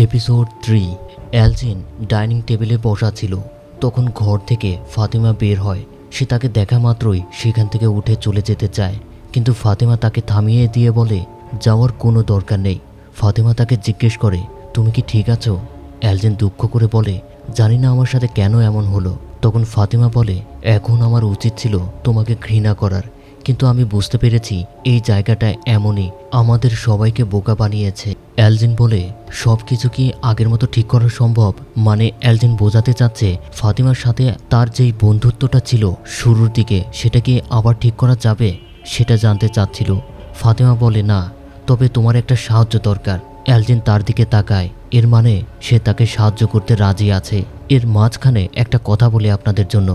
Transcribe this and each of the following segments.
Episode 3। এলজিন dining টেবিলে বসা ছিল। তখন ঘর থেকে ফাতিমা বের হয়। সে তাকে দেখা মাত্রই সেখান থেকে উঠে চলে যেতে চায়, কিন্তু ফাতিমা তাকে থামিয়ে দিয়ে বলে যাওয়ার কোনো দরকার নেই। ফাতিমা তাকে জিজ্ঞেস করে, তুমি কি ঠিক আছো? এলজিন দুঃখ করে বলে, জানি না আমার সাথে কেন এমন হলো। তখন ফাতিমা বলে, এখন আমার উচিত ছিল তোমাকে ঘৃণা করার, কিন্তু আমি বুঝতে পেরেছি এই জায়গাটা এমনই, আমাদের সবাইকে বোকা বানিয়েছে। এলজিন বলে, সব কিছু কি আগের মতো ঠিক করা সম্ভব? মানে এলজিন বোঝাতে চাচ্ছে ফাতিমার সাথে তার যেই বন্ধুত্বটা ছিল শুরুর দিকে, সেটা কি আবার ঠিক করা যাবে, সেটা জানতে চাচ্ছিল। ফাতিমা বলে, না, তবে তোমার একটা সাহায্য দরকার। এলজিন তার দিকে তাকায়, এর মানে সে তাকে সাহায্য করতে রাজি আছে। এর মাঝখানে একটা কথা বলি আপনাদের জন্য,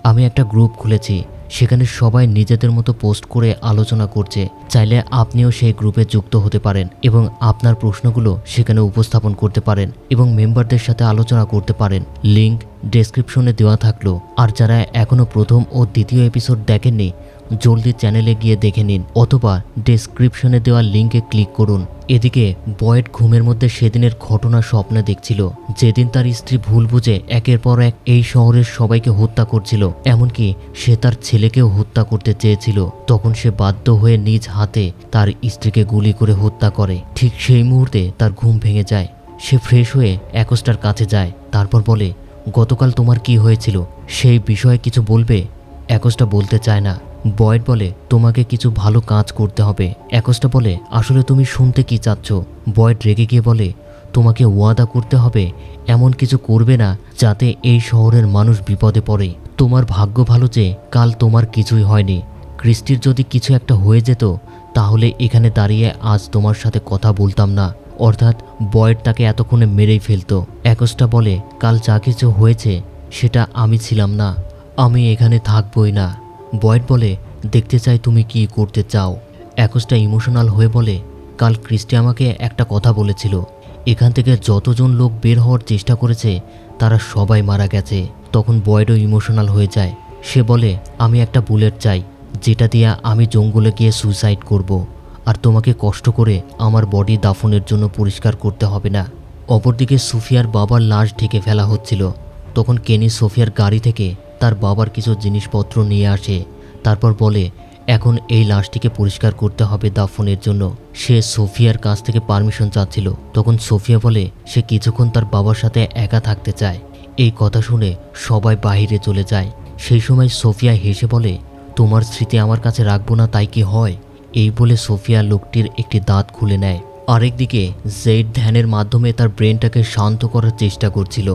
আমি একটা গ্রুপ খুলেছি, সেখানে সবাই নিজেদের মতো পোস্ট করে আলোচনা করছে। চাইলে আপনিও সেই গ্রুপে যুক্ত হতে পারেন এবং আপনার প্রশ্নগুলো সেখানে উপস্থাপন করতে পারেন এবং মেম্বারদের সাথে আলোচনা করতে পারেন। লিংক ডেসক্রিপশনে দেওয়া থাকলো। আর যারা এখনও প্রথম ও দ্বিতীয় এপিসোড দেখেননি, জলদি চ্যানেলে গিয়ে দেখে নিন অথবা ডেসক্রিপশনে দেওয়া লিঙ্কে ক্লিক করুন। এদিকে বয়েড ঘুমের মধ্যে সেদিনের ঘটনা স্বপ্নে দেখছিল, যেদিন তার স্ত্রী ভুল বুঝে একের পর এক এই শহরের সবাইকে হত্যা করছিল, এমনকি সে তার ছেলেকেও হত্যা করতে চেয়েছিল। তখন সে বাধ্য হয়ে নিজ হাতে তার স্ত্রীকে গুলি করে হত্যা করে। ঠিক সেই মুহূর্তে তার ঘুম ভেঙে যায়। সে ফ্রেশ হয়ে অ্যাকোস্টার কাছে যায়, তারপর বলে, গতকাল তোমার কি হয়েছিল সেই বিষয়ে কিছু বলবে? অ্যাকোস্টা বলতে চায় না। বয়েড বলে, তোমাকে কিছু ভালো কাজ করতে হবে। অ্যাকোস্টা বলে, আসলে তুমি শুনতে কি চাচ্ছ? বয়েড রেগে গিয়ে বলে, তোমাকে ওয়াদা করতে হবে এমন কিছু করবে না যাতে এই শহরের মানুষ বিপদে পড়ে। তোমার ভাগ্য ভালো যে কাল তোমার কিছুই হয়নি। ক্রিস্টির যদি কিছু একটা হয়ে যেত তাহলে এখানে দাঁড়িয়ে আজ তোমার সাথে কথা বলতাম না। অর্থাৎ বয়েড তাকে এতক্ষণে মেরেই ফেলতো। অ্যাকোস্টা বলে, কাল যা কিছু হয়েছে সেটা আমি ছিলাম না, আমি এখানে থাকবই না। বয়েড বলে, দেখতে চাই তুমি কি করতে চাও। অ্যাকোস্টা ইমোশনাল হয়ে বলে, কাল ক্রিস্টি আমাকে একটা কথা বলেছিল, এখান থেকে যতজন লোক বের হওয়ার চেষ্টা করেছে তারা সবাই মারা গেছে। তখন বয়েডও ইমোশনাল হয়ে যায়। সে বলে, আমি একটা বুলেট চাই, যেটা দিয়ে আমি জঙ্গলে গিয়ে সুইসাইড করব, আর তোমাকে কষ্ট করে আমার বডি দাফনের জন্য পরিষ্কার করতে হবে না। অপরদিকে সুফিয়ার বাবার লাশ ঢেকে ফেলা হচ্ছিল। তখন কেনি সোফিয়ার গাড়ি থেকে তার বাবার কিছু জিনিসপত্র নিয়ে আসে, তারপর বলে, এখন এই লাশটিকে পরিষ্কার করতে হবে দাফনের জন্য। সে সোফিয়ার কাছ থেকে পারমিশন চাচ্ছিল। তখন সোফিয়া বলে সে কিছুক্ষণ তার বাবার সাথে একা থাকতে চায়। এই কথা শুনে সবাই বাইরে চলে যায়। সেই সময় সোফিয়া হেসে বলে, তোমার স্মৃতি আমার কাছে রাখবো না তাই কি হয়? এই বলে সোফিয়া লোকটির একটি দাঁত খুলে নেয়। আরেকদিকে জেড ধ্যানের মাধ্যমে তার ব্রেনটাকে শান্ত করার চেষ্টা করছিল,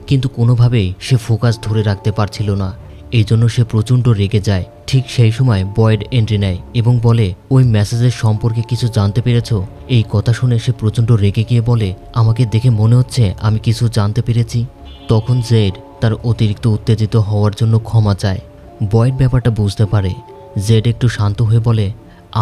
কিন্তু কোনোভাবেই সে ফোকাস ধরে রাখতে পারছিল না। এই জন্য সে প্রচণ্ড রেগে যায়। ঠিক সেই সময় বয়েড এন্ট্রি নেয় এবং বলে, ওই মেসেজের সম্পর্কে কিছু জানতে পেরেছ? এই কথা শুনে সে প্রচণ্ড রেগে গিয়ে বলে, আমাকে দেখে মনে হচ্ছে আমি কিছু জানতে পেরেছি। তখন জেড তার অতিরিক্ত উত্তেজিত হওয়ার জন্য ক্ষমা চায়। বয়েড ব্যাপারটা বুঝতে পারে। জেড একটু শান্ত হয়ে বলে,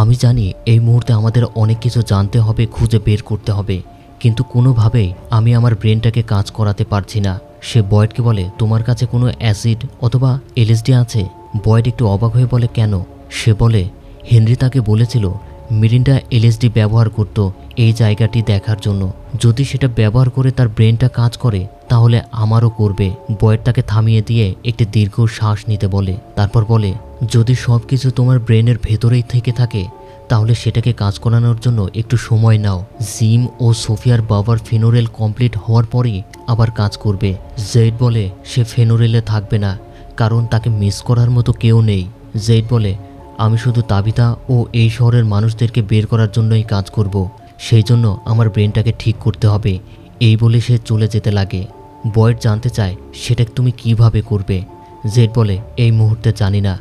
আমি জানি এই মুহূর্তে আমাদের অনেক কিছু জানতে হবে, খুঁজে বের করতে হবে, কিন্তু কোনোভাবেই আমি আমার ব্রেনটাকে কাজ করাতে পারছি না। সে বয়েডকে বলে, তোমার কাছে কোনো অ্যাসিড অথবা এলএসডি আছে? বয়েড একটু অবাক হয়ে বলে, কেন? সে বলে, হেনরি তাকে বলেছিল মিরিন্ডা এলএসডি ব্যবহার করত এই জায়গাটি দেখার জন্য। যদি সেটা ব্যবহার করে তার ব্রেনটা কাজ করে তাহলে আমারও করবে। বয়েড তাকে থামিয়ে দিয়ে একটি দীর্ঘ শ্বাস নিতে বলে, তারপর বলে, যদি সব কিছু তোমার ব্রেনের ভেতরেই থেকে থাকে তাহলে সেটাকে কাজ করানোর জন্য একটু সময় নাও। জিম ও সোফিয়ার বাবার ফেনোরেল কমপ্লিট হওয়ার পরেই আবার কাজ করবে। জেড বলে সে ফেনোরেলে থাকবে না, কারণ তাকে মিস করার মতো কেউ নেই। জেড বলে, আমি শুধু তাবিতা ও এই শহরের মানুষদেরকে বের করার জন্যই কাজ করব, সেই জন্য আমার ব্রেনটাকে ঠিক করতে হবে। এই বলে সে চলে যেতে লাগে। বয়েড জানতে চায়, সেটা তুমি কিভাবে করবে? জেড বলে, এই মুহূর্তে জানি না।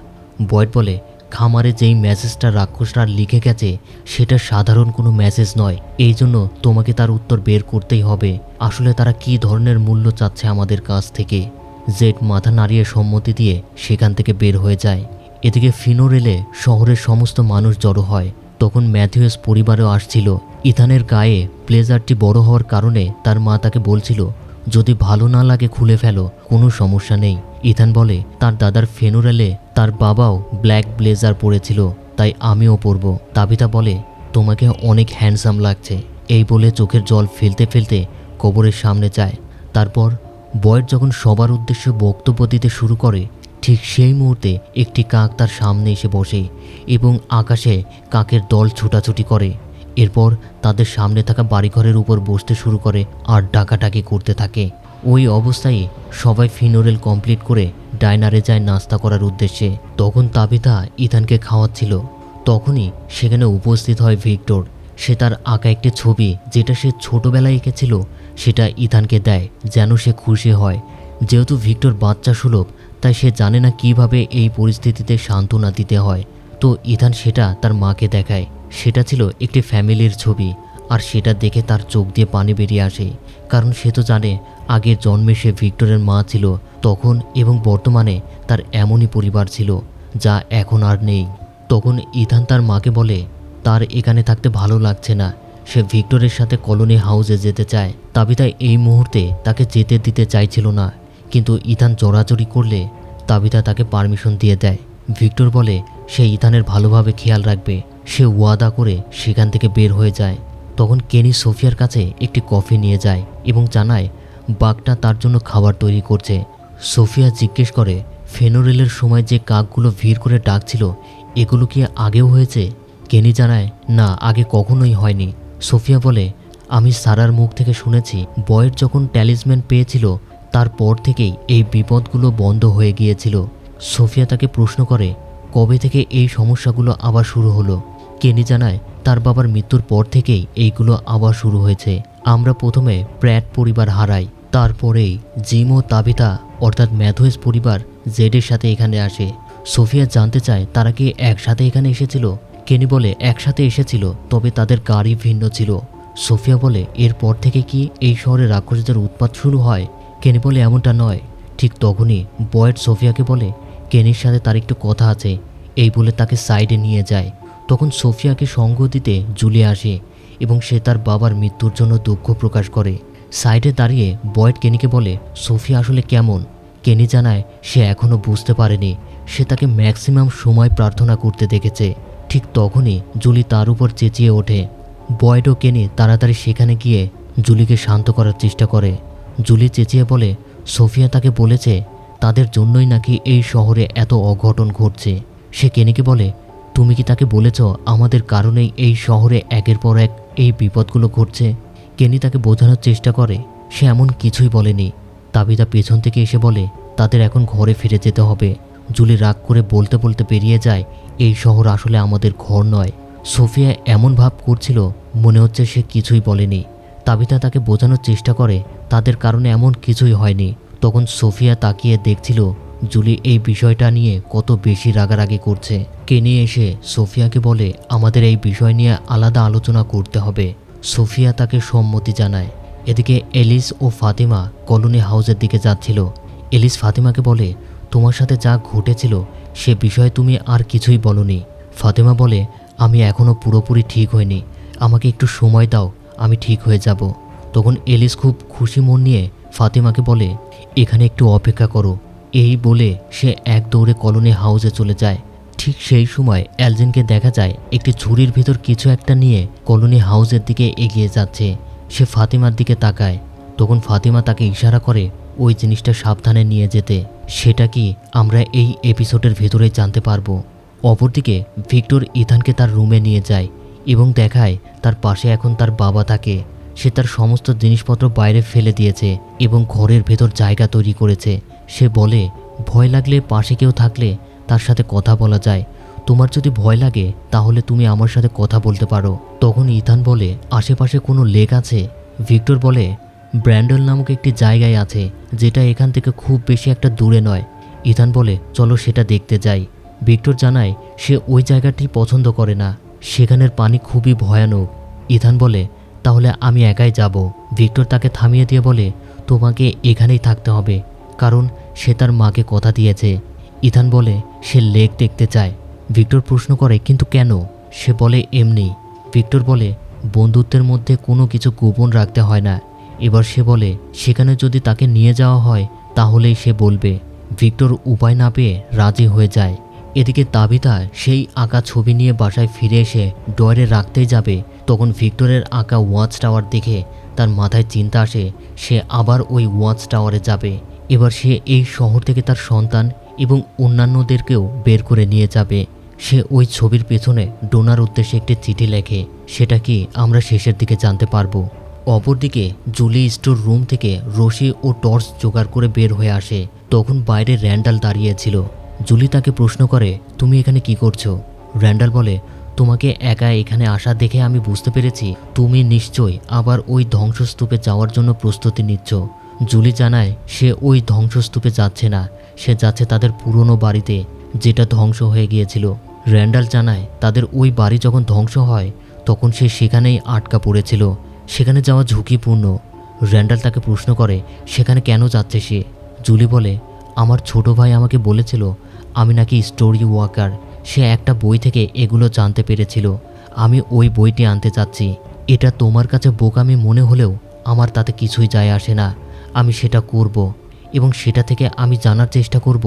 বয়েড বলে, খামারে যেই মেসেজটা রাক্ষসরা লিখে গেছে সেটা সাধারণ কোনো মেসেজ নয়, এই জন্য তোমাকে তার উত্তর বের করতেই হবে। আসলে তারা কী ধরনের মূল্য চাচ্ছে আমাদের কাছ থেকে। জেড মাথা নাড়িয়ে সম্মতি দিয়ে সেখান থেকে বের হয়ে যায়। এদিকে ফিনোরেলে শহরের সমস্ত মানুষ জড়ো হয়। তখন ম্যাথিউস পরিবারও আসছিল। ইথানের গায়ে ব্লেজারটি বড় হওয়ার কারণে তার মা তাকে বলছিল, যদি ভালো না লাগে খুলে ফেলো, কোনো সমস্যা নেই। ইথান বলে, তার দাদার ফেনুরেলে তার বাবাও ব্ল্যাক ব্লেজার পরেছিল, তাই আমিও পরব। তাবিতা বলে, তোমাকে অনেক হ্যান্ডসাম লাগছে। এই বলে চোখের জল ফেলতে ফেলতে কবরের সামনে যায়। তারপর বয়েড যখন সবার উদ্দেশ্যে বক্তব্য দিতে শুরু করে, ঠিক সেই মুহূর্তে একটি কাক তার সামনে এসে বসে এবং আকাশে কাকের দল ছোটাছুটি করে। এরপর তাদের সামনে থাকা বাড়িঘরের উপর বসতে শুরু করে আর ডাকাডাকি করতে থাকে। ওই অবস্থায় সবাই ফিনোরেল কমপ্লিট করে ডাইনারে যায় নাস্তা করার উদ্দেশ্যে। তখন তাবিথা ইথানকে খাওয়াচ্ছিল। তখনই সেখানে উপস্থিত হয় ভিক্টর। সে তার আঁকা একটি ছবি, যেটা সে ছোটবেলায় এঁকেছিল, সেটা ইথানকে দেয় যেন সে খুশি হয়। যেহেতু ভিক্টর বাচ্চা সুলভ, তাই সে জানে না কিভাবে এই পরিস্থিতিতে সান্ত্বনা দিতে হয়। তো ইথান সেটা তার মাকে দেখায়। সেটা ছিল একটি ফ্যামিলির ছবি, আর সেটা দেখে তার চোখ দিয়ে পানি বেরিয়ে আসে। কারণ সে তো জানে আগের জন্মে সে ভিক্টরের মা ছিল তখন, এবং বর্তমানে তার এমনই পরিবার ছিল যা এখন আর নেই। তখন ইথান তার মাকে বলে তার এখানে থাকতে ভালো লাগছে না, সে ভিক্টরের সাথে কলোনি হাউসে যেতে চায়। তাবিথা এই মুহূর্তে তাকে যেতে দিতে চাইছিল না, কিন্তু ইথান জোরাজুরি করলে তাবিথা তাকে পারমিশন দিয়ে দেয়। ভিক্টর বলে সে ইথানের ভালোভাবে খেয়াল রাখবে। সে ওয়াদা করে সেখান থেকে বের হয়ে যায়। তখন কেনি সোফিয়ার কাছে একটি কফি নিয়ে যায় এবং জানায় বাঘটা তার জন্য খাবার তৈরি করছে। সোফিয়া জিজ্ঞেস করে ফেনোরেলের সময় যে কাকগুলো ভিড় করে ডাকছিল, এগুলো কি আগেও হয়েছে? কেনি জানায় না, আগে কখনোই হয়নি। সোফিয়া বলে আমি সারার মুখ থেকে শুনেছি বয়েড যখন ট্যালিসম্যান পেয়েছিল তারপর থেকেই এই বিপদগুলো বন্ধ হয়ে গিয়েছিল। সোফিয়া তাকে প্রশ্ন করে কবে থেকে এই সমস্যাগুলো আবার শুরু হলো। কেনি জানায় তার বাবার মৃত্যুর পর থেকেই এইগুলো আবার শুরু হয়েছে। আমরা প্রথমে প্র্যাট পরিবার হারাই, তারপরেই জিম ও তাবিথা অর্থাৎ ম্যাথুয়েস পরিবার জেডের সাথে এখানে আসে। সোফিয়া জানতে চায় তারা কি একসাথে এখানে এসেছিল। কেনি বলে একসাথে এসেছিল, তবে তাদের গাড়ি ভিন্ন ছিল। সোফিয়া বলে এরপর থেকে কি এই শহরে রাক্ষসদের উৎপাত শুরু হয়? কেনি বলে এমনটা নয়। ঠিক তখনই বয়েড সোফিয়াকে বলে কেনির সাথে তার একটু কথা আছে, এই বলে তাকে সাইডে নিয়ে যায়। তখন সোফিয়াকে সঙ্গ দিতে জুলি আসে এবং সে তার বাবার মৃত্যুর জন্য দুঃখ প্রকাশ করে। সাইডে দাঁড়িয়ে বয়েড কেনিকে বলে সোফিয়া আসলে কেমন। কেনি জানায় সে এখনও বুঝতে পারেনি, সে তাকে ম্যাক্সিমাম সময় প্রার্থনা করতে দেখেছে। ঠিক তখনই জুলি তার উপর চেঁচিয়ে ওঠে। বয়েড ও কেনি তাড়াতাড়ি সেখানে গিয়ে জুলিকে শান্ত করার চেষ্টা করে। জুলি চেঁচিয়ে বলে সোফিয়া তাকে বলেছে তাদের জন্যই নাকি এই শহরে এত অঘটন ঘটছে। সে কেনিকে বলে তুমি কি তাকে বলেছ আমাদের কারণেই এই শহরে একের পর এক এই বিপদগুলো ঘটছে? কেনি তাকে বোঝানোর চেষ্টা করে সে এমন কিছুই বলেনি। তাবিথা পেছন থেকে এসে বলে তাদের এখন ঘরে ফিরে যেতে হবে। জুলি রাগ করে বলতে বলতে বেরিয়ে যায় এই শহর আসলে আমাদের ঘর নয়। সোফিয়া এমন ভাব করছিল মনে হচ্ছে সে কিছুই বলেনি। তাবিথা তাকে বোঝানোর চেষ্টা করে তাদের কারণে এমন কিছুই হয়নি। তখন সোফিয়া তাকিয়ে দেখছিল জুলি এই বিষয়টা নিয়ে কত বেশি রাগারাগি করছে। কেনি এসে সোফিয়াকে বলে আমাদের এই বিষয় নিয়ে আলাদা আলোচনা করতে হবে। সোফিয়া তাকে সম্মতি জানায়। এদিকে এলিস ও ফাতিমা কলোনি হাউসের দিকে যাচ্ছিল। এলিস ফাতিমাকে বলে তোমার সাথে যা ঘটেছিল সে বিষয়ে তুমি আর কিছুই বলনি। ফাতিমা বলে আমি এখনও পুরোপুরি ঠিক হইনি, আমাকে একটু সময় দাও, আমি ঠিক হয়ে যাব। তখন এলিস খুব খুশি মন নিয়ে ফাতিমাকে বলে এখানে একটু অপেক্ষা করো। এই বলে সে এক দৌড়ে কলোনি হাউসে চলে যায়। ঠিক সেই সময় অ্যালজিনকে দেখা যায় একটি ঝুড়ির ভিতর কিছু একটা নিয়ে কলোনি হাউসের দিকে এগিয়ে যাচ্ছে। সে ফাতিমার দিকে তাকায়। তখন ফাতিমা তাকে ইশারা করে ওই জিনিসটা সাবধানে নিয়ে যেতে। সেটা কি আমরা এই এপিসোডের ভেতরে জানতে পারবো। অপরদিকে ভিক্টর ইথানকে তার রুমে নিয়ে যায় এবং দেখায় তার পাশে এখন তার বাবা থাকে। সে তার সমস্ত জিনিসপত্র বাইরে ফেলে দিয়েছে এবং ঘরের ভেতর জায়গা তৈরি করেছে। সে বলে ভয় লাগলে পাশে কেউ থাকলে তার সাথে কথা বলা যায়, তোমার যদি ভয় লাগে তাহলে তুমি আমার সাথে কথা বলতে পারো। তখন ইথান বলে আশেপাশে কোনো লেক আছে? ভিক্টর বলে ব্র্যান্ডল নামক একটি জায়গায় আছে, যেটা এখান থেকে খুব বেশি একটা দূরে নয়। ইথান বলে চলো সেটা দেখতে যাই। ভিক্টর জানায় সে ওই জায়গাটি পছন্দ করে না, সেখানের পানি খুবই ভয়ানক। ইথান বলে তাহলে আমি একাই যাব। ভিক্টর তাকে থামিয়ে দিয়ে বলে তোমাকে এখানেই থাকতে হবে, কারণ সে তার মাকে কথা দিয়েছে। ইথান বলে সে লেক দেখতে চায়। ভিক্টর প্রশ্ন করে কিন্তু কেন? সে বলে এমনি। ভিক্টর বলে বন্ধুত্বের মধ্যে কোনো কিছু গোপন রাখতে হয় না। এবার সে বলে সেখানে যদি তাকে নিয়ে যাওয়া হয় তাহলেই সে বলবে। ভিক্টর উপায় না পেয়ে রাজি হয়ে যায়। এদিকে তাবিথা সেই আঁকা ছবি নিয়ে বাসায় ফিরে এসে ডয়ারে রাখতেই যাবে, তখন ভিক্টরের আঁকা ওয়াচ টাওয়ার দেখে তার মাথায় চিন্তা আসে সে আবার ওই ওয়াচ টাওয়ারে যাবে। এবার সে এই শহর থেকে তার সন্তান এবং অন্যান্যদেরকেও বের করে নিয়ে যাবে। সে ওই ছবির পেছনে ডোনার উদ্দেশ্যে একটি চিঠি লেখে, সেটা কি আমরা শেষের দিকে জানতে পারবো। অপরদিকে জুলি স্টোর রুম থেকে রশি ও টর্চ জোগাড় করে বের হয়ে আসে। তখন বাইরে র্যান্ডাল দাঁড়িয়েছিল। জুলি তাকে প্রশ্ন করে, তুমি এখানে কি করছো? র্যান্ডাল বলে, তোমাকে একা এখানে আসা দেখে আমি বুঝতে পেরেছি তুমি নিশ্চয়ই আবার ওই ধ্বংসস্তূপে যাওয়ার জন্য প্রস্তুতি নিচ্ছ। জুলি জানায় সে ওই ধ্বংসস্তূপে যাচ্ছে না, সে যাচ্ছে তাদের পুরনো বাড়িতে যেটা ধ্বংস হয়ে গিয়েছিল। র্যান্ডাল জানায় তাদের ওই বাড়ি যখন ধ্বংস হয় তখন সে সেখানেই আটকা পড়েছিল, সেখানে যাওয়া ঝুঁকিপূর্ণ। র্যান্ডাল তাকে প্রশ্ন করে সেখানে কেন যাচ্ছে সে। জুলি বলে, আমার ছোট ভাই আমাকে বলেছিল আমি নাকি স্টোরি ওয়াকার, সে একটা বই থেকে এগুলো জানতে পেরেছিল। আমি ওই বইটি আনতে চাচ্ছি। এটা তোমার কাছে বোকামি মনে হলেও আমার তাতে কিছুই যায় আসে না। আমি সেটা করব এবং সেটা থেকে আমি জানার চেষ্টা করব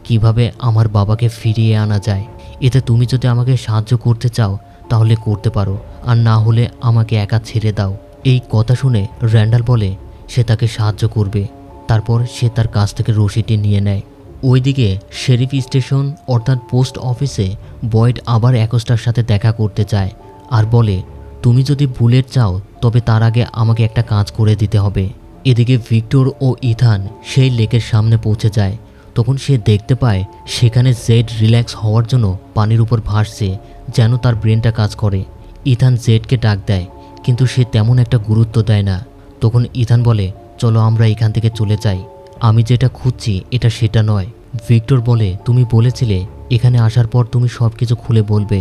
কিভাবে আমার বাবাকে ফিরিয়ে আনা যায়। এতে তুমি যদি আমাকে সাহায্য করতে চাও তাহলে করতে পারো, আর না হলে আমাকে একা ছেড়ে দাও। এই কথা শুনে র্যান্ডাল বলে সে তাকে সাহায্য করবে। তারপর সে তার কাছ থেকে রশিটি নিয়ে নেয়। ওইদিকে শেরিফ স্টেশন অর্থাৎ পোস্ট অফিসে বয়েড আবার অ্যাকোস্টার সাথে দেখা করতে চায় আর বলে, তুমি যদি বুলেট চাও তবে তার আগে আমাকে একটা কাজ করে দিতে হবে। এদিকে ভিক্টর ও ইথান সেই লেকের সামনে পৌঁছে যায়। তখন সে দেখতে পায় সেখানে জেড রিল্যাক্স হওয়ার জন্য পানির উপর ভাসছে, যেন তার ব্রেনটা কাজ করে। ইথান জেডকে ডাক দেয় কিন্তু সে তেমন একটা গুরুত্ব দেয় না। তখন ইথান বলে, চলো আমরা এখান থেকে চলে যাই, আমি যেটা খুঁজছি এটা সেটা নয়। ভিক্টর বলে, তুমি বলেছিলে এখানে আসার পর তুমি সব কিছু খুলে বলবে।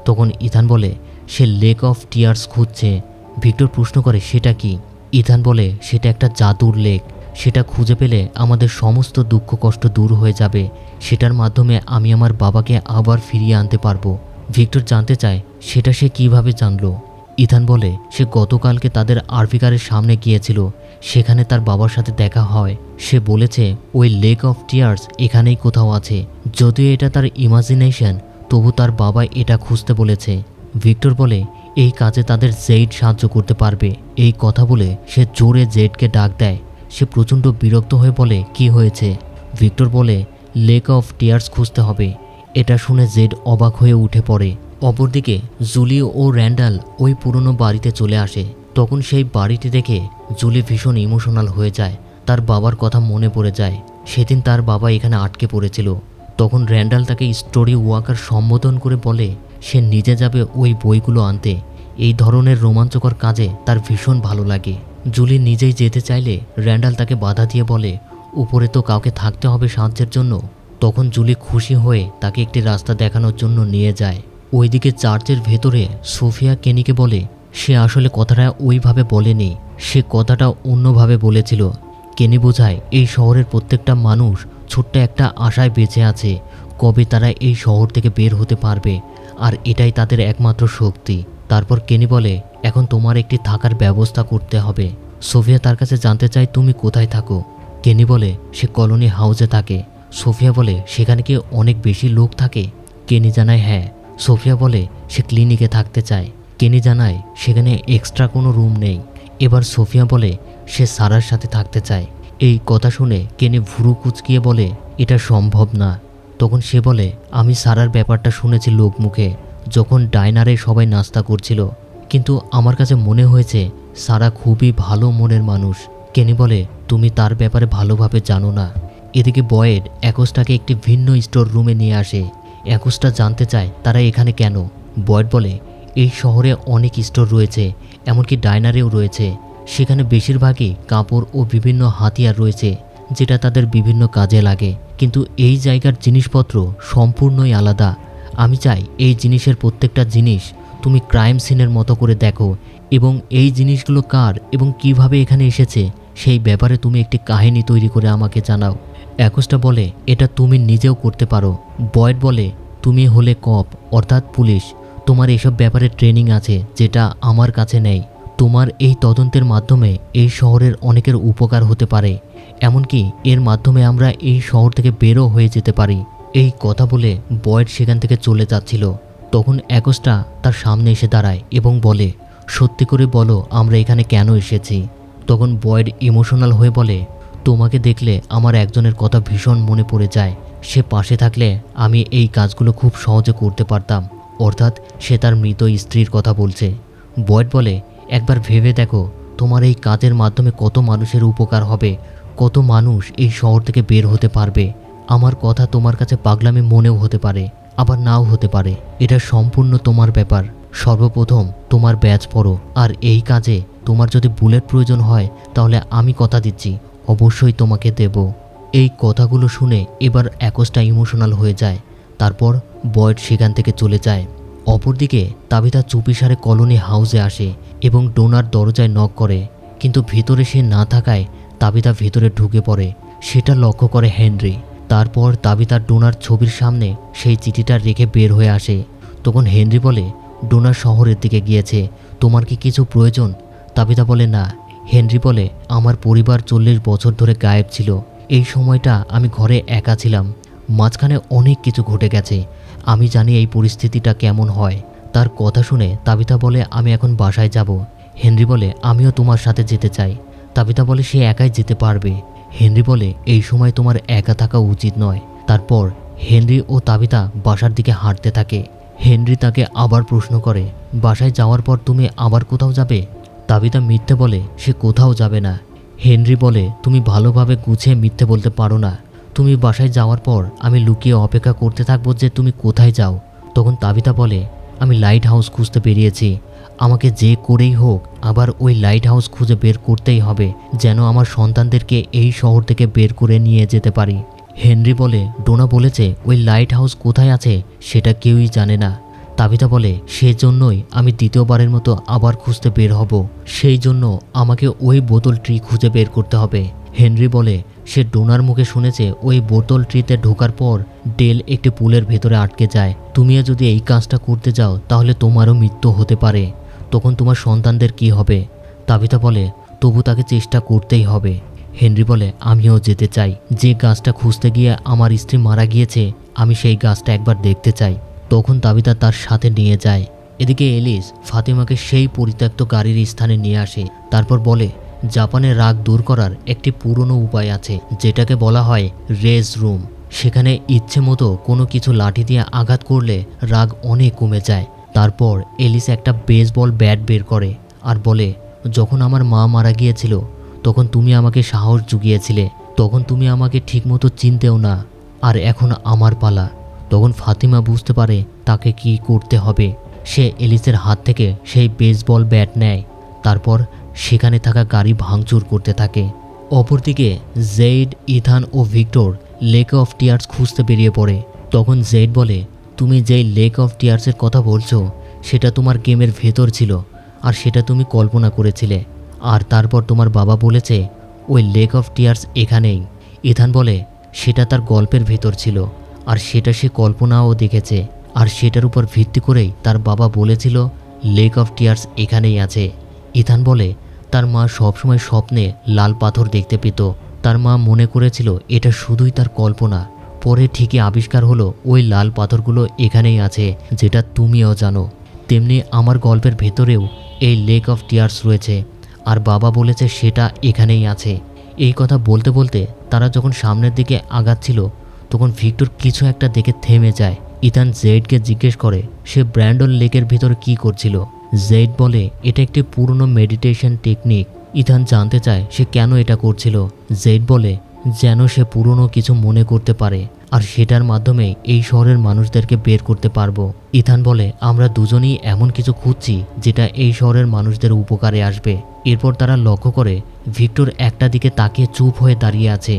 তখন ইথান বলে সে লেক অফ টিয়ার্স খুঁজছে। ভিক্টর প্রশ্ন করে সেটা কি? ইথান বলে সেটা একটা জাদুর লেক, সেটা খুঁজে পেলে আমাদের সমস্ত দুঃখ কষ্ট দূর হয়ে যাবে, সেটার মাধ্যমে আমি আমার বাবাকে আবার ফিরিয়ে আনতে পারবো। ভিক্টর জানতে চায় সেটা সে কিভাবে জানলো। ইথান বলে সে গতকালকে তাদের আরভি কারের সামনে গিয়েছিল, সেখানে তার বাবার সাথে দেখা হয়। সে বলেছে ওই লেক অফ টিয়ার্স এখানেই কোথাও আছে। যদিও এটা তার ইমাজিনেশন, তবু তার বাবা এটা খুঁজতে বলেছে। ভিক্টর বলে এই কাজে তাদের জেড সাহায্য করতে পারবে। এই কথা বলে সে জোরে জেডকে ডাক দেয়। সে প্রচণ্ড বিরক্ত হয়ে বলে, কি হয়েছে? ভিক্টর বলে লেক অফ টিয়ার্স খুঁজতে হবে। এটা শুনে জেড অবাক হয়ে উঠে পড়ে। অপরদিকে জুলি ও র্যান্ডাল ওই পুরনো বাড়িতে চলে আসে। তখন সেই বাড়িটি দেখে জুলি ভীষণ ইমোশনাল হয়ে যায়। তার বাবার কথা মনে পড়ে যায়, সেদিন তার বাবা এখানে আটকে পড়েছিল। তখন র্যান্ডাল তাকে স্টোরি ওয়াকার সম্বোধন করে বলে সে নিজে যাবে ওই বইগুলো আনতে। এই ধরনের রোমাঞ্চকর কাজে তার ভীষণ ভালো লাগে। জুলি নিজেই যেতে চাইলে র্যান্ডাল তাকে বাধা দিয়ে বলে, উপরে তো কাউকে থাকতে হবে সাহায্যের জন্য। তখন জুলি খুশি হয়ে তাকে একটি রাস্তা দেখানোর জন্য নিয়ে যায়। ওইদিকে চার্চের ভেতরে সোফিয়া কেনিকে বলে সে আসলে কথাটা ওইভাবে বলেনি, সে কথাটা অন্যভাবে বলেছিল। কেনি বোঝায় এই শহরের প্রত্যেকটা মানুষ ছোট্ট একটা আশায় বেঁচে আছে, কবে তারা এই শহর থেকে বের হতে পারবে, আর এটাই তাদের একমাত্র শক্তি। তারপর কেনি বলে এখন তোমার একটি থাকার ব্যবস্থা করতে হবে। সোফিয়া তার কাছে জানতে চায় তুমি কোথায় থাকো। কেনি বলে সে কলোনি হাউসে থাকে। সোফিয়া বলে সেখানে কি অনেক বেশি লোক থাকে? কেনি জানায় হ্যাঁ। সোফিয়া বলে সে ক্লিনিকে থাকতে চায়। কেনি জানায় সেখানে এক্সট্রা কোনো রুম নেই। এবার সোফিয়া বলে সে সারার সাথে থাকতে চায়। এই কথা শুনে কেনি ভুরু কুচকিয়ে বলে এটা সম্ভব না। তখন সে বলে আমি সারার ব্যাপারটা শুনেছি লোক মুখে, যখন ডাইনারে সবাই নাস্তা করছিল, কিন্তু আমার কাছে মনে হয়েছে সারা খুবই ভালো মনের মানুষ। কেনি বলে তুমি তার ব্যাপারে ভালোভাবে জানো না। এদিকে বয়েড অ্যাকোস্টাকে একটি ভিন্ন স্টোর রুমে নিয়ে আসে। অ্যাকোস্টা জানতে চায় তারা এখানে কেন। বয়েড বলে এই শহরে অনেক স্টোর রয়েছে, এমনকি ডাইনারেও রয়েছে। সেখানে বেশিরভাগই কাপড় ও বিভিন্ন হাতিয়ার রয়েছে যেটা তাদের বিভিন্ন কাজে লাগে, কিন্তু এই জায়গার জিনিসপত্র সম্পূর্ণই আলাদা। আমি চাই এই জিনিসের প্রত্যেকটা জিনিস তুমি ক্রাইম সিনের মতো করে দেখো, এবং এই জিনিসগুলো কার এবং কিভাবে এখানে এসেছে সেই ব্যাপারে তুমি একটি কাহিনী তৈরি করে আমাকে জানাও। অ্যাকোস্টা বলে এটা তুমি নিজেও করতে পারো। বয়েড বলে তুমি হলে কপ অর্থাৎ পুলিশ, তোমার এসব ব্যাপারে ট্রেনিং আছে যেটা আমার কাছে নেই। তোমার এই তদন্তের মাধ্যমে এই শহরের অনেকের উপকার হতে পারে, এমনকি এর মাধ্যমে আমরা এই শহর থেকে বেরো হয়ে যেতে পারি। এই কথা বলে বয়েড সেখান থেকে চলে যাচ্ছিল। তখন অ্যাকোস্টা তার সামনে এসে দাঁড়ায় এবং বলে সত্যি করে বলো আমরা এখানে কেন এসেছি। তখন বয়েড ইমোশনাল হয়ে বলে, তোমাকে দেখলে আমার একজনের কথা ভীষণ মনে পড়ে যায়। সে পাশে থাকলে আমি এই কাজগুলো খুব সহজে করতে পারতাম। অর্থাৎ সে তার মৃত স্ত্রীর কথা বলছে। বয়েড বলে, একবার ভেবে দেখো তোমার এই কাজের মাধ্যমে কত মানুষের উপকার হবে, কত মানুষ এই শহর থেকে বের হতে পারবে। আমার কথা তোমার কাছে পাগলামি মনেও হতে পারে, আবার নাও হতে পারে। এটা সম্পূর্ণ তোমার ব্যাপার। সর্বপ্রথম তোমার ব্যাচ পড়ো, আর এই কাজে তোমার যদি বুলেট প্রয়োজন হয় তাহলে আমি কথা দিচ্ছি অবশ্যই তোমাকে দেব। এই কথাগুলো শুনে এবার অ্যাকোস্টা ইমোশনাল হয়ে যায়। তারপর বয়েড সেখান থেকে চলে যায়। অপরদিকে তাবিথা চুপিসারে কলোনি হাউসে আসে এবং ডোনার দরজায় নক করে, কিন্তু ভিতরে সে না থাকায় তাবিথা ভিতরে ঢুকে পড়ে। সেটা লক্ষ্য করে হেনরি। তারপর তাবিথা ডোনার ছবির সামনে সেই চিঠিটা রেখে বের হয়ে আসে। তখন হেনরি বলে, ডোনার শহরের দিকে গিয়েছে, তোমার কি কিছু প্রয়োজন? তাবিথা বলে, না। হেনরি বলে, আমার পরিবার 40 বছর ধরে গায়েব ছিল। এই সময়টা আমি ঘরে একা ছিলাম। মাঝখানে অনেক কিছু ঘটে গেছে। আমি জানি এই পরিস্থিতিটা কেমন হয়। তার কথা শুনে তাবিথা বলে, আমি এখন বাসায় যাব। হেনরি বলে, আমিও তোমার সাথে যেতে চাই। তাবিথা বলে সে একাই যেতে পারবে। হেনরি বলে, এই সময় তোমার একা থাকা উচিত নয়। তারপর হেনরি ও তাবিথা বাসার দিকে হাঁটতে থাকে। হেনরি তাকে আবার প্রশ্ন করে, বাসায় যাওয়ার পর তুমি আবার কোথাও যাবে? তাবিথা মিথ্যে বলে সে কোথাও যাবে না। হেনরি বলে, তুমি ভালোভাবে গুছিয়ে মিথ্যে বলতে পারো না। তুমি বাসায় যাওয়ার পর আমি লুকিয়ে অপেক্ষা করতে থাকবো যে তুমি কোথায় যাও। তখন তাবিথা বলে, আমি লাইট হাউস খুঁজতে বেরিয়েছি। আমাকে যে করেই হোক আবার ওই লাইট হাউস খুঁজে বের করতেই হবে, যেন আমার সন্তানদেরকে এই শহর থেকে বের করে নিয়ে যেতে পারি। হেনরি বলে, ডোনা বলেছে ওই লাইট হাউস কোথায় আছে সেটা কেউই জানে না। তাবিথা বলে, সেজন্যই আমি দ্বিতীয়বারের মতো আবার খুঁজতে বের হব। সেই জন্য আমাকে ওই বোতল ট্রি খুঁজে বের করতে হবে। হেনরি বলে, সে ডোনার মুখে শুনেছে ওই বোতল ট্রিতে ঢোকার পর ডেল একটি পুলের ভেতরে আটকে যায়। তুমিও যদি এই কাজটা করতে যাও তাহলে তোমারও মৃত্যু হতে পারে। তখন তোমার সন্তানদের কি হবে? তাবিথা বলে, তবু তাকে চেষ্টা করতেই হবে। হেনরি বলে, আমিও যেতে চাই। যে গাছটা খুঁজতে গিয়ে আমার স্ত্রী মারা গিয়েছে, আমি সেই গাছটা একবার দেখতে চাই। তখন তাবিথা তার সাথে নিয়ে যায়। এদিকে এলিস ফাতিমাকে সেই পরিত্যক্ত গাড়ির স্থানে নিয়ে আসে। তারপর বলে, জাপানের রাগ দূর করার একটি পুরনো উপায় আছে, যেটাকে বলা হয় রেজ রুম। সেখানে ইচ্ছে মতো কোনো কিছু লাঠি দিয়ে আঘাত করলে রাগ অনেক কমে যায়। তারপর এলিস একটা বেসবল ব্যাট বের করে আর বলে, যখন আমার মা মারা গিয়েছিল তখন তুমি আমাকে সাহস জুগিয়েছিলে। তখন তুমি আমাকে ঠিকমতো চিনতেও না, আর এখন আমার পালা। তখন ফাতিমা বুঝতে পারে তাকে কি করতে হবে। সে এলিসের হাত থেকে সেই বেসবল ব্যাট নেয়। তারপর সেখানে থাকা গাড়ি ভাঙচুর করতে থাকে। অপরদিকে জেড, ইথান ও ভিক্টর লেক অফ টিয়ার্স খুঁজতে বেরিয়ে পড়ে। তখন জেড বলে, তুমি যেই লেক অফ টিয়ার্সের কথা বলছো সেটা তোমার গেমের ভেতর ছিল, আর সেটা তুমি কল্পনা করেছিলে। আর তারপর তোমার বাবা বলেছে ওই লেক অফ টিয়ার্স এখানেই। ইথান বলে, সেটা তার গল্পের ভেতর ছিল, আর সেটা সে কল্পনাও দেখেছে, আর সেটার উপর ভিত্তি করেই তার বাবা বলেছিল লেক অফ টিয়ার্স এখানেই আছে। ইথান বলে, তার মা সবসময় স্বপ্নে লাল পাথর দেখতে পেত। তার মা মনে করেছিল এটা শুধুই তার কল্পনা। পরে ঠিকই আবিষ্কার হলো ওই লাল পাথরগুলো এখানেই আছে, যেটা তুমিও জানো। তেমনি আমার গল্পের ভেতরেও এই লেক অফ টিয়ার্স রয়েছে, আর বাবা বলেছে সেটা এখানেই আছে। এই কথা বলতে বলতে তারা যখন সামনের দিকে আগাচ্ছিল তখন ভিক্টর কিছু একটা দেখে থেমে যায়। ইথান জেডকে জিজ্ঞেস করে সে ব্র্যান্ডন লেকের ভিতরে কি করছিল। জেড বলে, এটা একটি পুরনো মেডিটেশন টেকনিক। ইথান জানতে চায় সে কেন এটা করছিল। জেড বলে, যেন সে পুরনো কিছু মনে করতে পারে, আর সেটার মাধ্যমে এই শহরের মানুষদেরকে বের করতে পারবো। ইথান বলে, আমরা দুজনেই এমন কিছু খুঁজছি যেটা এই শহরের মানুষদের উপকারে আসবে। এরপর তারা লক্ষ্য করে ভিক্টর একটা দিকে তাকিয়ে চুপ হয়ে দাঁড়িয়ে আছে।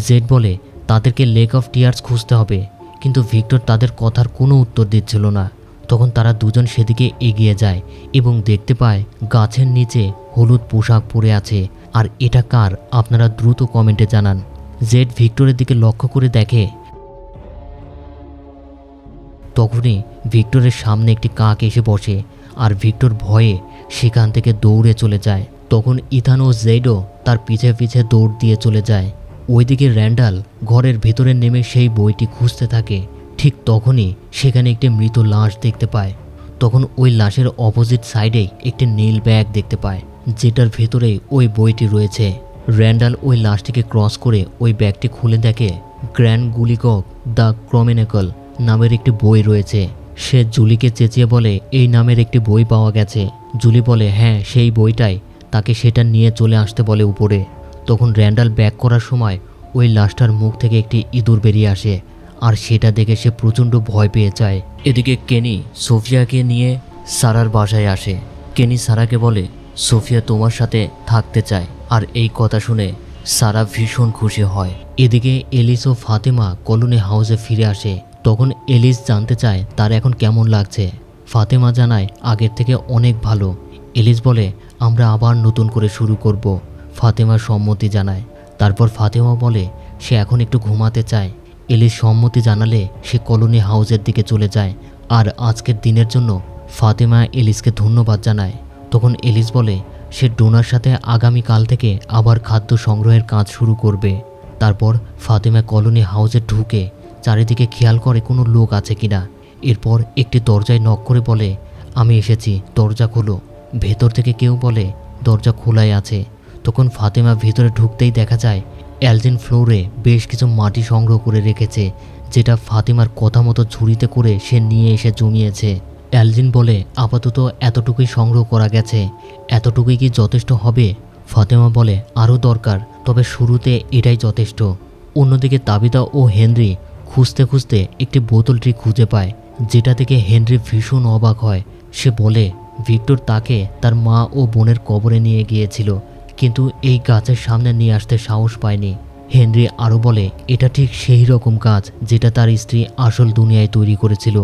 জেড বলে, তাদেরকে লেক অফ টিয়ার্স খুঁজতে হবে, কিন্তু ভিক্টর তাদের কথার কোনো উত্তর দিচ্ছিল না। তখন তারা দুজন সেদিকে এগিয়ে যায় এবং দেখতে পায় গাছের নিচে হলুদ পোশাক পরে আছে। আর এটা কার আপনারা দ্রুত কমেন্টে জানান। জেড ভিক্টরের দিকে লক্ষ্য করে দেখে তখনই ভিক্টরের সামনে একটি কাক এসে বসে, আর ভিক্টর ভয়ে সেখান থেকে দৌড়ে চলে যায়। তখন ইথান ও জেডও তার পিছে পিছে দৌড় দিয়ে চলে যায়। ওইদিকে র্যান্ডাল ঘরের ভেতরে নেমে সেই বইটি খুঁজতে থাকে। ঠিক তখনই সেখানে একটি মৃত লাশ দেখতে পায়। তখন ওই লাশের অপোজিট সাইডেই একটি নীল ব্যাগ দেখতে পায়, যেটার ভেতরেই ওই বইটি রয়েছে। র্যান্ডাল ওই লাশটিকে ক্রস করে ওই ব্যাগটি খুলে দেখে গ্র্যান্ড গুলিকক দ্য ক্রমিনেকল নামের একটি বই রয়েছে। সে জুলিকে চেঁচিয়ে বলে এই নামের একটি বই পাওয়া গেছে। জুলি বলে হ্যাঁ সেই বইটাই, তাকে সেটা নিয়ে চলে আসতে বলে উপরে। তখন র্যান্ডাল ব্যাক করার সময় ওই লাশটার মুখ থেকে একটি ইঁদুর বেরিয়ে আসে, আর সেটা দেখে সে প্রচণ্ড ভয় পেয়ে যায়। এদিকে কেনি সোফিয়াকে নিয়ে সারার বাসায় আসে। কেনি সারাকে বলে সোফিয়া তোমার সাথে থাকতে চায়, আর এই কথা শুনে সারা ভীষণ খুশি হয়। এদিকে এলিস ও ফাতেমা কলোনি হাউসে ফিরে আসে। তখন এলিস জানতে চায় তার এখন কেমন লাগছে। ফাতেমা জানায় আগের থেকে অনেক ভালো। এলিস বলে আমরা আবার নতুন করে শুরু করব। ফাতেমা সম্মতি জানায়। তারপর ফাতেমা বলে সে এখন একটু ঘুমাতে চায়। এলিস সম্মতি জানালে সে কলোনি হাউসের দিকে চলে যায়, আর আজকের দিনের জন্য ফাতেমা এলিসকে ধন্যবাদ জানায়। তখন এলিস বলে সে ডোনার সাথে আগামীকাল থেকে আবার খাদ্য সংগ্রহের কাজ শুরু করবে। তারপর ফাতেমা কলোনি হাউসে ঢুকে চারিদিকে খেয়াল করে কোনো লোক আছে কিনা। এরপর একটি দরজায় নক করে বলে আমি এসেছি, দরজা খোলো। ভেতর থেকে কেউ বলে দরজা খোলাই আছে। তখন ফাতেমা ভিতরে ঢুকতেই দেখা যায় এলজিন ফ্লোরে বেশ কিছু মাটি সংগ্রহ করে রেখেছে, যেটা ফাতেমার কথা মতো ঝুড়িতে করে সে নিয়ে এসে জমিয়েছে। এলজিন বলে আপাতত এতটুকুই সংগ্রহ করা গেছে, এতটুকুই কি যথেষ্ট হবে? ফাতেমা বলে আরও দরকার, তবে শুরুতে এটাই যথেষ্ট। অন্যদিকে তাবিতা ও হেনরি খুঁজতে খুঁজতে একটি বোতলটি খুঁজে পায়, যেটা থেকে হেনরি ভীষণ অবাক হয়। সে বলে ভিক্টর তাকে তার মা ও বোনের কবরে নিয়ে গিয়েছিল, কিন্তু এই গাছের সামনে নিয়ে আসতে সাহস পায়নি। হেনরি আরও বলে এটা ঠিক সেই রকম গাছ যেটা তার স্ত্রী আসল দুনিয়ায় তৈরি করেছিল।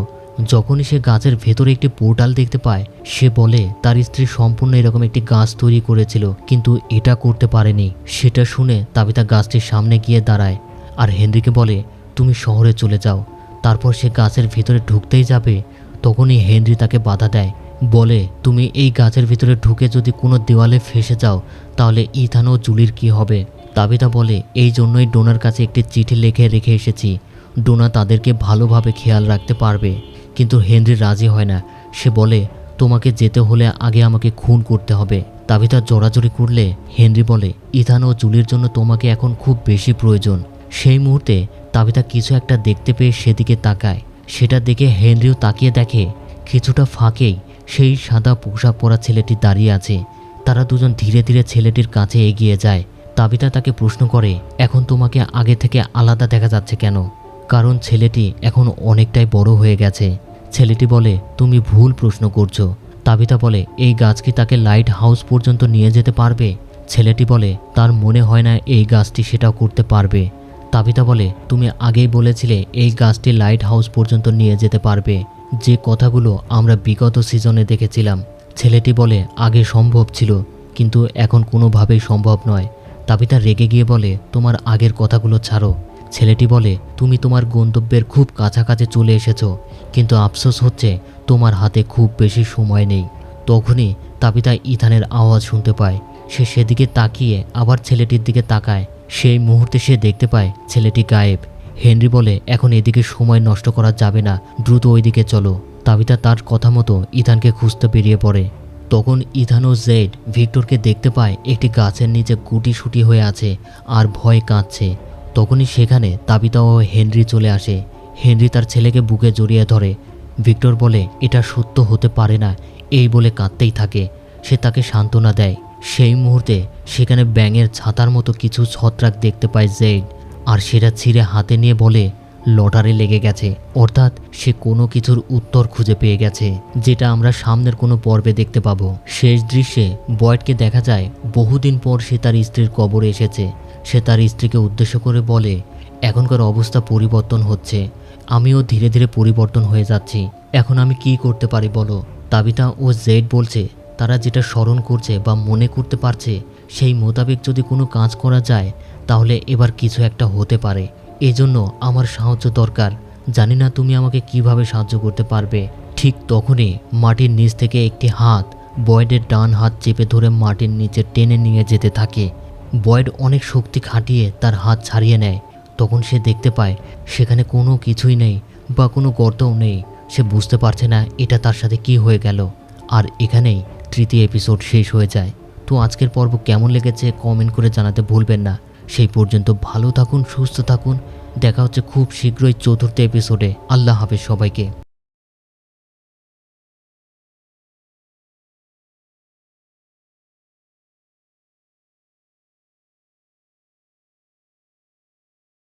যখনই সে গাছের ভেতরে একটি পোর্টাল দেখতে পায়, সে বলে তার স্ত্রী সম্পূর্ণ এরকম একটি গাছ তৈরি করেছিল, কিন্তু এটা করতে পারেনি। সেটা শুনে তাবিতা গাছটির সামনে গিয়ে দাঁড়ায় আর হেনরিকে বলে তুমি শহরে চলে যাও। তারপর সে গাছের ভিতরে ঢুকতেই যাবে, তখনই হেনরি তাকে বাধা দেয়, বলে তুমি এই গাছের ভিতরে ঢুকে যদি কোনো দেওয়ালে ফেসে যাও তাহলে ইথান ও জুলির কি হবে? তাবিতা বলে এই জন্যই ডোনার কাছে একটি চিঠি লিখে রেখে এসেছি, ডোনা তাদেরকে ভালোভাবে খেয়াল রাখতে পারবে। কিন্তু হেনরি রাজি হয় না। সে বলে তোমাকে যেতে হলে আগে আমাকে খুন করতে হবে। তাবিতা জোরাজোরি করলে হেনরি বলে ইথান ও জুলির জন্য তোমাকে এখন খুব বেশি প্রয়োজন। সেই মুহূর্তে তাবিতা কিছু একটা দেখতে পেয়ে সেদিকে তাকায়। সেটা দেখে হেনরিও তাকিয়ে দেখে কিছুটা ফাঁকেই সেই সাদা পোশাক পরা ছেলেটি দাঁড়িয়ে আছে। তারা দুজন ধীরে ধীরে ছেলেটির কাছে এগিয়ে যায়। তাবিতা তাকে প্রশ্ন করে এখন তোমাকে আগে থেকে আলাদা দেখা যাচ্ছে কেন? কারণ ছেলেটি এখন অনেকটাই বড় হয়ে গেছে। ছেলেটি বলে তুমি ভুল প্রশ্ন করছো। তাবিতা বলে এই গাছ কি তাকে লাইট হাউস পর্যন্ত নিয়ে যেতে পারবে? ছেলেটি বলে তার মনে হয় না এই গাছটি সেটাও করতে পারবে। তাবিতা বলে তুমি আগেই বলেছিলে এই গাছটি লাইট হাউস পর্যন্ত নিয়ে যেতে পারবে, যে কথাগুলো আমরা বিগত সিজনে দেখেছিলাম। ছেলেটি বলে আগে সম্ভব ছিল, কিন্তু এখন কোনোভাবেই সম্ভব নয়। তাবিতা রেগে গিয়ে বলে তোমার আগের কথাগুলো ছাড়ো। ছেলেটি বলে তুমি তোমার গন্তব্যের খুব কাছাকাছি চলে এসেছো, কিন্তু আফসোস হচ্ছে তোমার হাতে খুব বেশি সময় নেই। তখনই তাবিতা ইথানের আওয়াজ শুনতে পায়। সে সেদিকে তাকিয়ে আবার ছেলেটির দিকে তাকায়। সেই মুহূর্তে সে দেখতে পায় ছেলেটি গায়েব। হেনরি বলে এখন এদিকে সময় নষ্ট করা যাবে না, দ্রুত ওইদিকে চলো। তাবিতা তার কথা মতো ইথানকে খুঁজতে বেরিয়ে পড়ে। তখন ইথান ও জেড ভিক্টরকে দেখতে পায় একটি গাছের নিচে গুটিসুটি হয়ে আছে আর ভয়ে কাঁদছে। তখনই সেখানে তাবিতা ও হেনরি চলে আসে। হেনরি তার ছেলেকে বুকে জড়িয়ে ধরে। ভিক্টর বলে এটা সত্য হতে পারে না, এই বলে কাঁদতেই থাকে। সে তাকে সান্ত্বনা দেয়। সেই মুহূর্তে সেখানে ব্যাঙের ছাতার মতো কিছু ছত্রাক দেখতে পায় জেড, আর সেটা ছিঁড়ে হাতে নিয়ে বলে লটারি লেগে গেছে, অর্থাৎ সে কোনো কিছুর উত্তর খুঁজে পেয়ে গেছে, যেটা আমরা সামনের কোনো পর্বে দেখতে পাবো। শেষ দৃশ্যে বয়েডকে দেখা যায় বহুদিন পর সে তার স্ত্রীর কবরে এসেছে। সে তার স্ত্রীকে উদ্দেশ্য করে বলে এখনকার অবস্থা পরিবর্তন হচ্ছে, আমিও ধীরে ধীরে পরিবর্তন হয়ে যাচ্ছি, এখন আমি কি করতে পারি বলো? তাবিতা ও জেড বলছে তারা যেটা স্মরণ করছে বা মনে করতে পারছে সেই মোতাবেক যদি কোনো কাজ করা যায় তাহলে এবার কিছু একটা হতে পারে। এজন্য আমার সাহায্য দরকার, জানি না তুমি আমাকে কিভাবে সাহায্য করতে পারবে। ঠিক তখনই মাটির নিচ থেকে একটি হাত বয়েডের ডান হাত চেপে ধরে মাটির নিচে টেনে নিয়ে যেতে থাকে। বয়েড অনেক শক্তি খাটিয়ে তার হাত ছাড়িয়ে নেয়। তখন সে দেখতে পায় সেখানে কোনো কিছুই নেই বা কোনো গর্তও নেই, সে বুঝতে পারছে না এটা তার সাথে কি হয়ে গেল। আর এখানেই তৃতীয় এপিসোড শেষ হয়ে যায়। তো আজকের পর্ব কেমন লেগেছে কমেন্ট করে জানাতে ভুলবেন না। সেই পর্যন্ত ভালো থাকুন, সুস্থ থাকুন। দেখা হচ্ছে খুব শীঘ্রই চতুর্থ এপিসোডে। আল্লাহ হাফেজ সবাইকে।